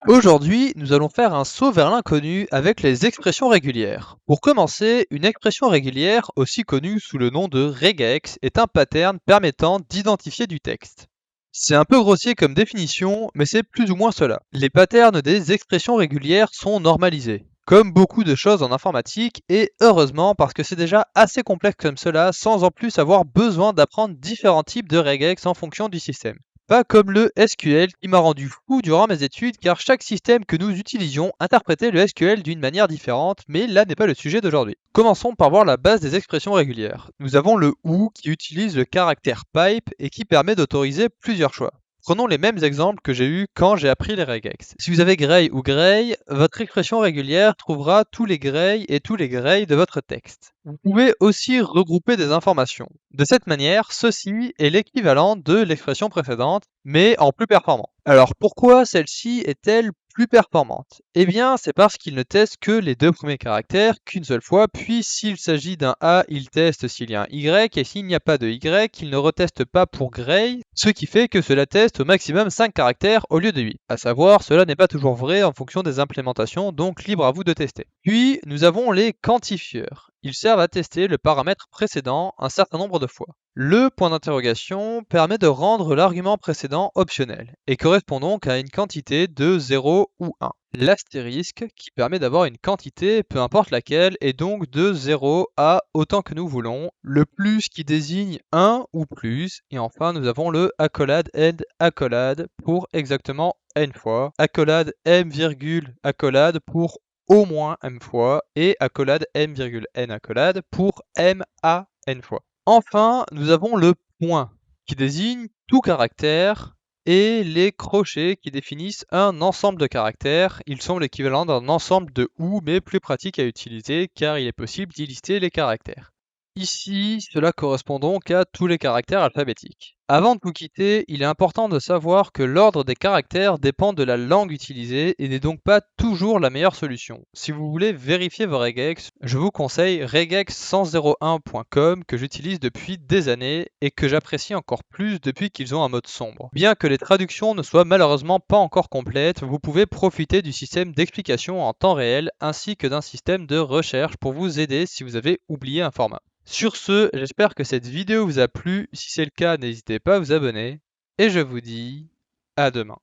Aujourd'hui, nous allons faire un saut vers l'inconnu avec les expressions régulières. Pour commencer, une expression régulière, aussi connue sous le nom de regex, est un pattern permettant d'identifier du texte. C'est un peu grossier comme définition, mais c'est plus ou moins cela. Les patterns des expressions régulières sont normalisés, comme beaucoup de choses en informatique, et heureusement parce que c'est déjà assez complexe comme cela sans en plus avoir besoin d'apprendre différents types de regex en fonction du système. Pas comme le SQL qui m'a rendu fou durant mes études car chaque système que nous utilisions interprétait le SQL d'une manière différente, mais là n'est pas le sujet d'aujourd'hui. Commençons par voir la base des expressions régulières. Nous avons le OO qui utilise le caractère pipe et qui permet d'autoriser plusieurs choix. Prenons les mêmes exemples que j'ai eus quand j'ai appris les regex. Si vous avez Gray ou Gray, votre expression régulière trouvera tous les Gray et tous les Gray de votre texte. Vous pouvez aussi regrouper des informations. De cette manière, ceci est l'équivalent de l'expression précédente, mais en plus performant. Alors pourquoi celle-ci est-elle plus performante? Eh bien, c'est parce qu'il ne teste que les deux premiers caractères qu'une seule fois, puis s'il s'agit d'un A, il teste s'il y a un Y, et s'il n'y a pas de Y, il ne reteste pas pour Gray, ce qui fait que cela teste au maximum 5 caractères au lieu de 8. À savoir, cela n'est pas toujours vrai en fonction des implémentations, donc libre à vous de tester. Puis, nous avons les quantifieurs. Ils servent à tester le paramètre précédent un certain nombre de fois. Le point d'interrogation permet de rendre l'argument précédent optionnel et correspond donc à une quantité de 0 ou 1. L'astérisque qui permet d'avoir une quantité, peu importe laquelle, est donc de 0 à autant que nous voulons. Le plus qui désigne 1 ou plus. Et enfin, nous avons le accolade and accolade pour exactement n fois. Accolade m virgule accolade pour au moins m fois et accolade m virgule n accolade pour m à n fois. Enfin, nous avons le point qui désigne tout caractère et les crochets qui définissent un ensemble de caractères. Ils sont l'équivalent d'un ensemble de OU mais plus pratique à utiliser car il est possible d'y lister les caractères. Ici, cela correspond donc à tous les caractères alphabétiques. Avant de vous quitter, il est important de savoir que l'ordre des caractères dépend de la langue utilisée et n'est donc pas toujours la meilleure solution. Si vous voulez vérifier vos regex, je vous conseille regex101.com que j'utilise depuis des années et que j'apprécie encore plus depuis qu'ils ont un mode sombre. Bien que les traductions ne soient malheureusement pas encore complètes, vous pouvez profiter du système d'explication en temps réel ainsi que d'un système de recherche pour vous aider si vous avez oublié un format. Sur ce, j'espère que cette vidéo vous a plu. Si c'est le cas, n'hésitez pas à vous abonner. Et je vous dis à demain.